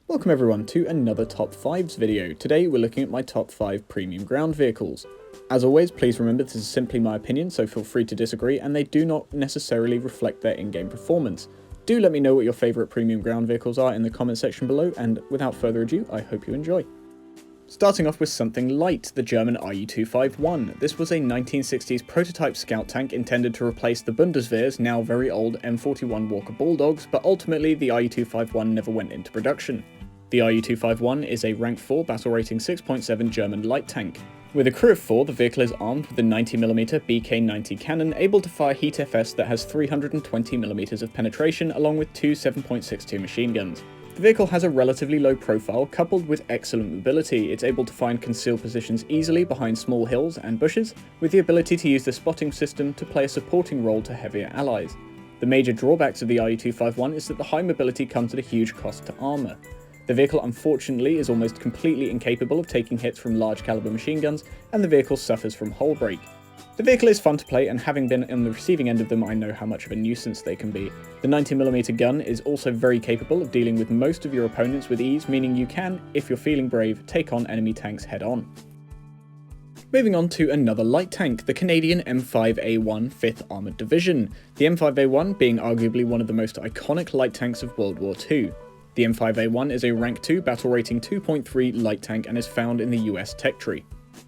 Welcome everyone to another Top 5s video. Today we're looking at my top 5 premium ground vehicles. As always, please remember this is simply my opinion, so feel free to disagree, and they do not necessarily reflect their in-game performance. Do let me know what your favourite premium ground vehicles are in the comment section below, and without further ado, I hope you enjoy. Starting off with something light, the German RU-251. This was a 1960s prototype scout tank intended to replace the Bundeswehr's now very old M41 Walker Bulldogs, but ultimately the RU-251 never went into production. The RU-251 is a rank 4 battle rating 6.7 German light tank. With a crew of 4, the vehicle is armed with a 90mm BK-90 cannon able to fire Heat FS that has 320mm of penetration along with two 7.62 machine guns. The vehicle has a relatively low profile coupled with excellent mobility. It's able to find concealed positions easily behind small hills and bushes, with the ability to use the spotting system to play a supporting role to heavier allies. The major drawbacks of the RU-251 is that the high mobility comes at a huge cost to armour. The vehicle unfortunately is almost completely incapable of taking hits from large caliber machine guns, and the vehicle suffers from hull break. The vehicle is fun to play, and having been on the receiving end of them I know how much of a nuisance they can be. The 90mm gun is also very capable of dealing with most of your opponents with ease, meaning you can, if you're feeling brave, take on enemy tanks head on. Moving on to another light tank, the Canadian M5A1 5th Armoured Division, the M5A1 being arguably one of the most iconic light tanks of World War II. The M5A1 is a rank 2 battle rating 2.3 light tank and is found in the US tech tree.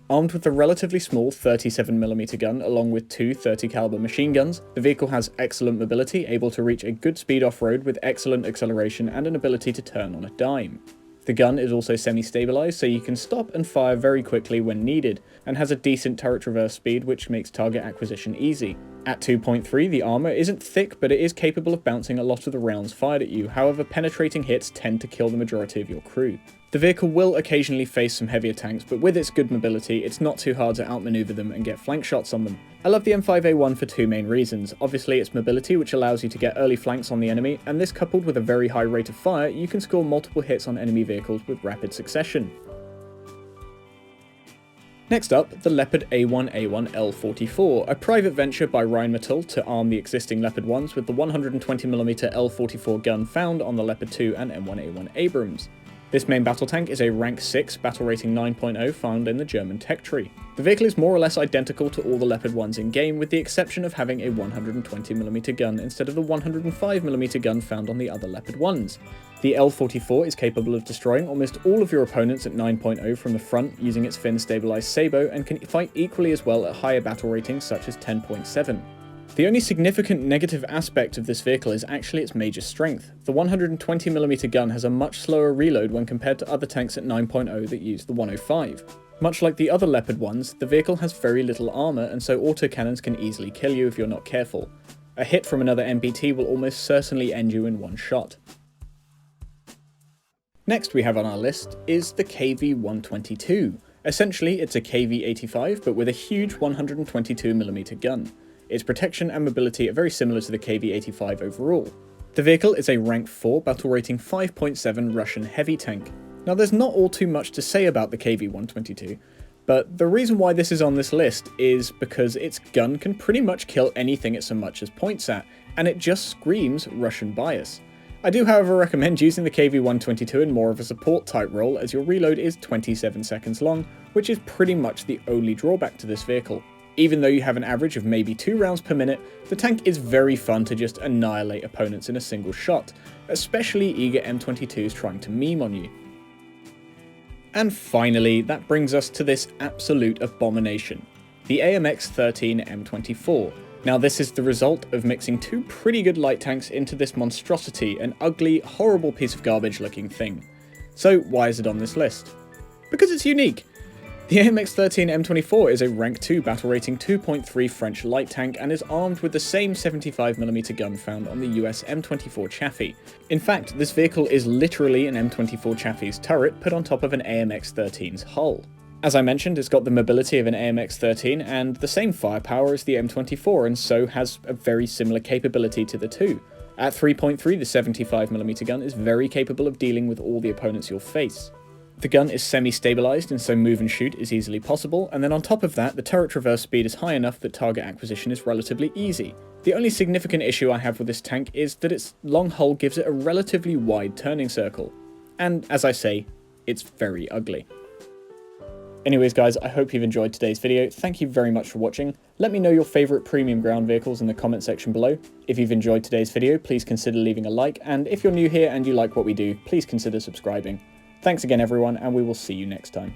Armed with a relatively small 37mm gun along with two 30 caliber machine guns, the vehicle has excellent mobility, able to reach a good speed off-road with excellent acceleration and an ability to turn on a dime. The gun is also semi-stabilised, so you can stop and fire very quickly when needed, and has a decent turret traverse speed which makes target acquisition easy. At 2.3, the armour isn't thick, but it is capable of bouncing a lot of the rounds fired at you, however penetrating hits tend to kill the majority of your crew. The vehicle will occasionally face some heavier tanks, but with its good mobility, it's not too hard to outmaneuver them and get flank shots on them. I love the M5A1 for two main reasons. Obviously its mobility, which allows you to get early flanks on the enemy, and this coupled with a very high rate of fire, you can score multiple hits on enemy vehicles with rapid succession. Next up, the Leopard A1 L44, a private venture by Rheinmetall to arm the existing Leopard 1s with the 120mm L44 gun found on the Leopard 2 and M1A1 Abrams. This main battle tank is a rank 6 battle rating 9.0 found in the German tech tree. The vehicle is more or less identical to all the Leopard 1s in game, with the exception of having a 120mm gun instead of the 105mm gun found on the other Leopard 1s. The L44 is capable of destroying almost all of your opponents at 9.0 from the front using its fin stabilised sabot, and can fight equally as well at higher battle ratings such as 10.7. The only significant negative aspect of this vehicle is actually its major strength. The 120mm gun has a much slower reload when compared to other tanks at 9.0 that use the 105. Much like the other Leopard 1s, the vehicle has very little armour, and so autocannons can easily kill you if you're not careful. A hit from another MBT will almost certainly end you in one shot. Next we have on our list is the KV-122. Essentially it's a KV-85 but with a huge 122mm gun. Its protection and mobility are very similar to the KV-85 overall. The vehicle is a rank 4 battle rating 5.7 Russian heavy tank. Now there's not all too much to say about the KV-122, but the reason why this is on this list is because its gun can pretty much kill anything it so much as points at, and it just screams Russian bias. I do however recommend using the KV-122 in more of a support type role, as your reload is 27 seconds long, which is pretty much the only drawback to this vehicle. Even though you have an average of maybe 2 rounds per minute, the tank is very fun to just annihilate opponents in a single shot, especially eager M22s trying to meme on you. And finally, that brings us to this absolute abomination, the AMX-13 M24. Now this is the result of mixing two pretty good light tanks into this monstrosity, an ugly, horrible piece of garbage looking thing. So why is it on this list? Because it's unique. The AMX-13 M24 is a rank 2 battle rating 2.3 French light tank and is armed with the same 75mm gun found on the US M24 Chaffee. In fact, this vehicle is literally an M24 Chaffee's turret put on top of an AMX-13's hull. As I mentioned, it's got the mobility of an AMX-13 and the same firepower as the M24, and so has a very similar capability to the two. At 3.3, the 75mm gun is very capable of dealing with all the opponents you'll face. The gun is semi-stabilised, and so move and shoot is easily possible, and then on top of that, the turret traverse speed is high enough that target acquisition is relatively easy. The only significant issue I have with this tank is that its long hull gives it a relatively wide turning circle. And as I say, it's very ugly. Anyways guys, I hope you've enjoyed today's video. Thank you very much for watching. Let me know your favourite premium ground vehicles in the comment section below. If you've enjoyed today's video, please consider leaving a like, and if you're new here and you like what we do, please consider subscribing. Thanks again everyone, and we will see you next time.